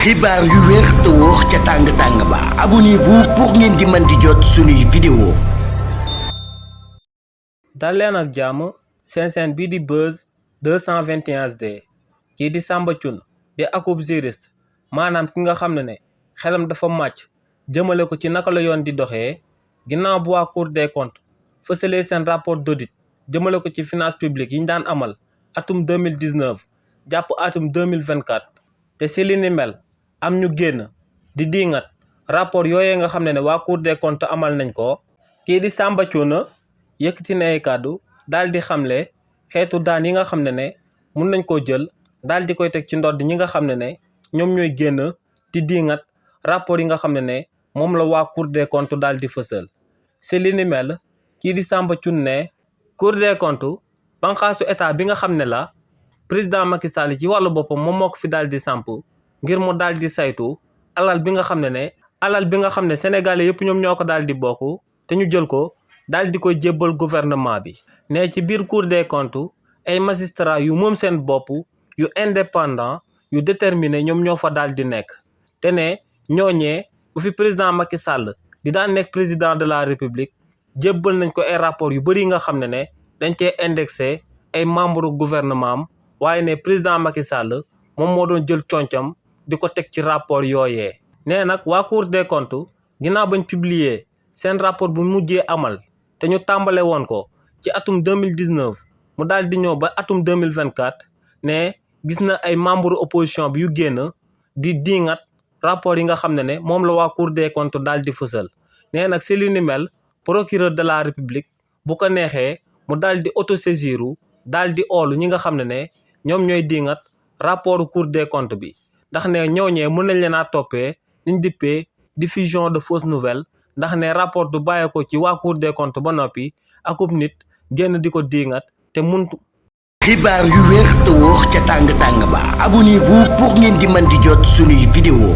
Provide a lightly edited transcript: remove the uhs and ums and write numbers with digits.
xibaar yu wér te wóor ca tàng-tàng ba abonnez-vous pour ngeen di mën di jot suñuy vidéo. dal leen ak jàmm seen chaîne bii di Buzz 221 HD kii di Samba Thioune di akub juriste maanaam ki nga xam ne xelam dafa màcc jëmale ko ci naka la yoon di doxee ginnaaw bu waa Cour des comptes fësalee seen rapport d'audit jëmale ko ci finance publique yi ñu daan amal atum 2019 jàpp atum 2024 te si li ni mel am ñu génn di diingat rapport yooyee nga xam ne waa Cour des comptes amal nañ ko. kii di Samba Thioune yëkkati na ay kàddu daal di xamle xeetu daan yi nga xam ne mun nañ koo jël daal di koy teg ci ndodd ñi nga xam ne ñoom ñooy génn di diingat rapport yi nga xam ne moom la waa Cour des comptes daal di fësal. si li ni mel kii di Samba Thioune ne Cour des comptes banqaasu état bi nga xam ne la président Macky Sall ci wàllu boppam moom moo ko fi daal di samp ngir mu daal di saytu alal bi nga xam ne sénégalais yëpp ñoom ñoo ko daal di bokk te ñu jël ko daal di koy jébbal gouvernement bi. ne ci biir Cour des comptes ay magistrats yu moom seen bopp yu indépendant yu déterminé ñoom ñoo fa daal di nekk te ne ñooñee bu fi président Macky Sall di daan nekk président de la république jébbal nañ ko ay rapports yu bëri yi nga xam ne dañ cee indexé ay membres gouvernement am waaye ne président Macky Sall moom moo doon jël concam di ko teg ci rapport yooyee. nee nag waa Cour des comptes ginnaaw bañ publier seen rapport bu mujjee amal te ñu tàmbale woon ko ci atum 2019 mu daal di ñëw ba atum 2024 ne gis na ay membre opposition bi yu génn di diingat rapport yi nga xam ne moom la waa Cour des comptes daal di fësal. nee nag si li ni mel procureur de la république bu ko neexee mu daal di autosaisiru daal di oolu ñi nga xam ne ñoom ñooy diingat rapport Cour des comptes bi ndax ne ñooñee mën nañ leen a toppee liñ dippee diffusion de fausses nouvelles ndax ne rapport du bàyyeekoo ci waa Cour des comptes ba noppi akub nit génn di ko diingat te xibaar yu wér te wóor ca tàng-tàng ba abonnez-vous pour ngeen di mën di jot suñuy vidéo.